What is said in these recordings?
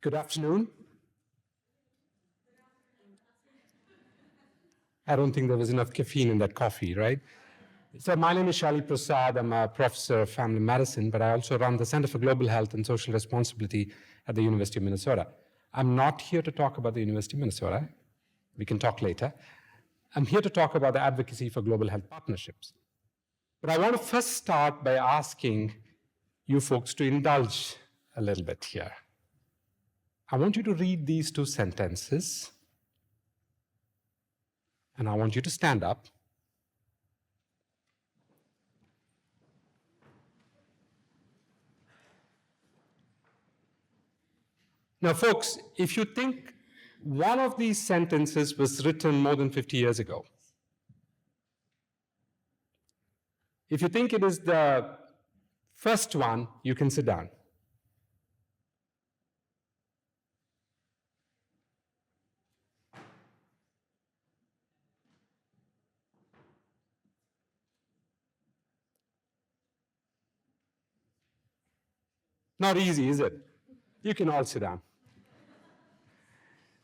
Good afternoon. I don't think there was enough caffeine in that coffee, right? So my name is Shailey Prasad. I'm a professor of family medicine, but I also run the Center for Global Health and Social Responsibility at the University of Minnesota. I'm not here to talk about the University of Minnesota. We can talk later. I'm here to talk about the Advocacy for Global Health Partnerships. But I want to first start by asking you folks to indulge a little bit here. I want you to read these two sentences, and I want you to stand up. Now, folks, if you think one of these sentences was written more than 50 years ago, if you think it is the first one, you can sit down. Not easy, is it? You can all sit down.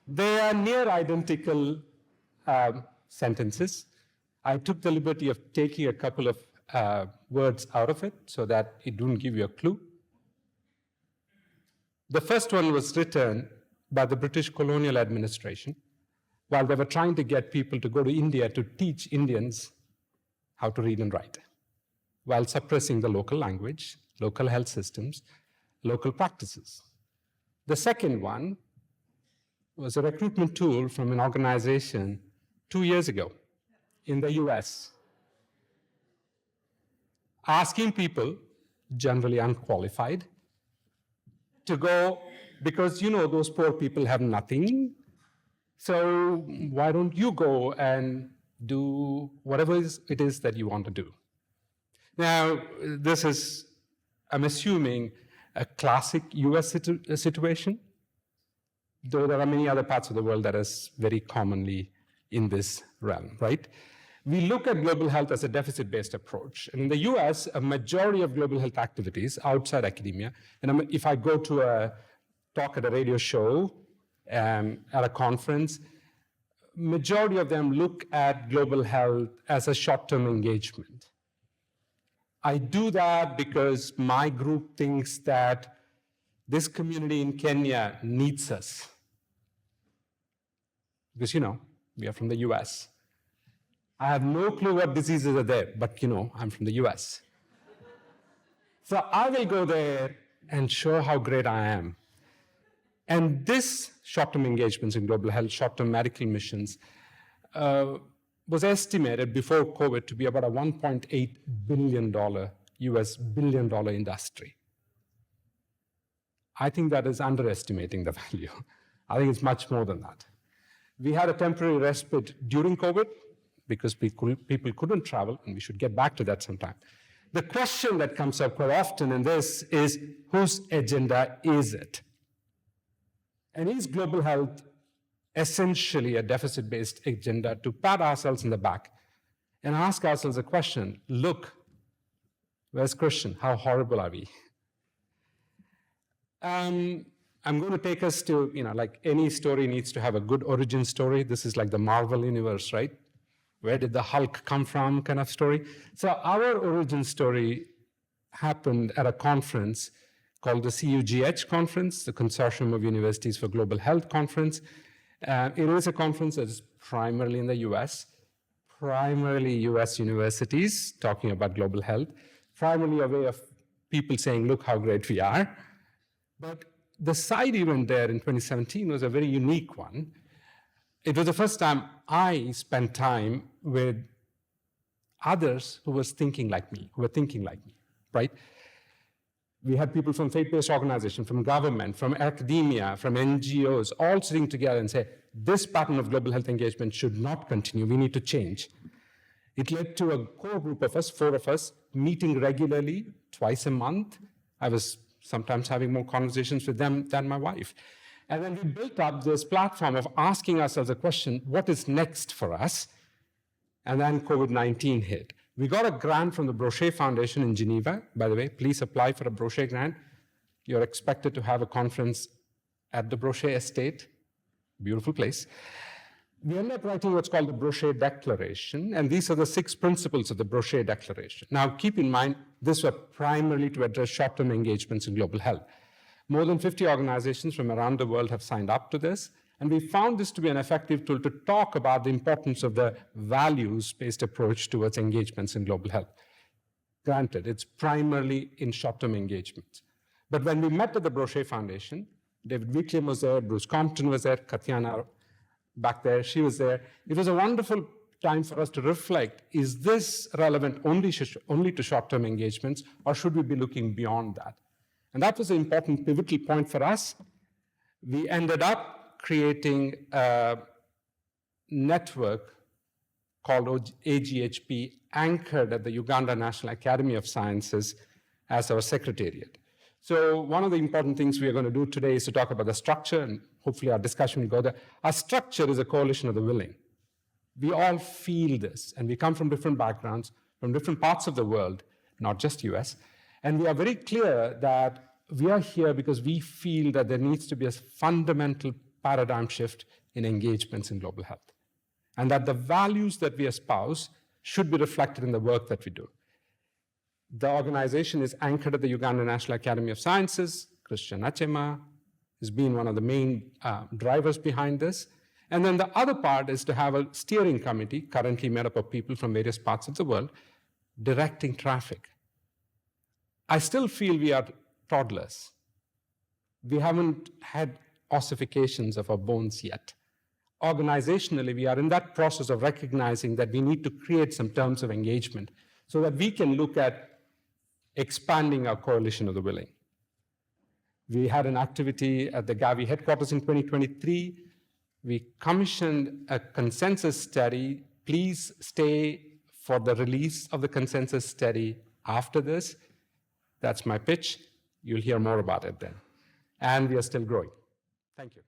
They are near identical sentences. I took the liberty of taking a couple of words out of it so that it wouldn't give you a clue. The first one was written by the British colonial administration while they were trying to get people to go to India to teach Indians how to read and write, while suppressing the local language, local health systems, local practices. The second one was a recruitment tool from an organization 2 years ago in the US, asking people, generally unqualified, to go because, those poor people have nothing. So why don't you go and do whatever it is that you want to do? Now, this is, I'm assuming, a classic US situation, though there are many other parts of the world that is very commonly in this realm, right? We look at global health as a deficit-based approach. And in the US, a majority of global health activities outside academia, and if I go to a talk at a radio show, at a conference, majority of them look at global health as a short-term engagement. I do that because my group thinks that this community in Kenya needs us. Because, we are from the US. I have no clue what diseases are there, but, I'm from the US. So I will go there and show how great I am. And this short-term engagements in global health, short-term medical missions, was estimated before COVID to be about a $1.8 billion US billion-dollar industry. I think that is underestimating the value. I think it's much more than that. We had a temporary respite during COVID because people couldn't travel, and we should get back to that sometime. The question that comes up quite often in this is, whose agenda is it? And is global health essentially a deficit-based agenda to pat ourselves in the back and ask ourselves a question, look, where's Christian? How horrible are we? I'm going to take us to, like any story needs to have a good origin story. This is like the Marvel universe, right? Where did the Hulk come from kind of story? So our origin story happened at a conference called the CUGH conference, the Consortium of Universities for Global Health Conference. It is a conference that is primarily in the US, primarily US universities talking about global health, primarily a way of people saying, look how great we are. But the side event there in 2017 was a very unique one. It was the first time I spent time with others who were thinking like me, right? We had people from faith-based organizations, from government, from academia, from NGOs, all sitting together and say, this pattern of global health engagement should not continue. We need to change. It led to a core group of us, 4 of us, meeting regularly, twice a month. I was sometimes having more conversations with them than my wife. And then we built up this platform of asking ourselves a question, what is next for us? And then COVID-19 hit. We got a grant from the Brochet Foundation in Geneva. By the way, please apply for a Brochet grant. You're expected to have a conference at the Brochet estate, beautiful place. We ended up writing what's called the Brochet Declaration, and these are the 6 principles of the Brochet Declaration. Now, keep in mind, these were primarily to address short-term engagements in global health. More than 50 organizations from around the world have signed up to this, and we found this to be an effective tool to talk about the importance of the values-based approach towards engagements in global health. Granted, it's primarily in short-term engagements. But when we met at the Brochet Foundation, David Wickliam was there, Bruce Compton was there, Katyana back there, she was there. It was a wonderful time for us to reflect, is this relevant only to short-term engagements, or should we be looking beyond that? And that was an important pivotal point for us. We ended up creating a network called AGHP, anchored at the Uganda National Academy of Sciences as our secretariat. So one of the important things we are going to do today is to talk about the structure, and hopefully our discussion will go there. Our structure is a coalition of the willing. We all feel this, and we come from different backgrounds, from different parts of the world, not just US, and we are very clear that we are here because we feel that there needs to be a fundamental paradigm shift in engagements in global health, and that the values that we espouse should be reflected in the work that we do. The organization is anchored at the Uganda National Academy of Sciences. Christian Achema has been one of the main drivers behind this. And then the other part is to have a steering committee, currently made up of people from various parts of the world, directing traffic. I still feel we are toddlers. We haven't had ossifications of our bones yet. Organizationally, we are in that process of recognizing that we need to create some terms of engagement so that we can look at expanding our coalition of the willing. We had an activity at the Gavi headquarters in 2023. We commissioned a consensus study. Please stay for the release of the consensus study after this. That's my pitch. You'll hear more about it then. And we are still growing. Thank you.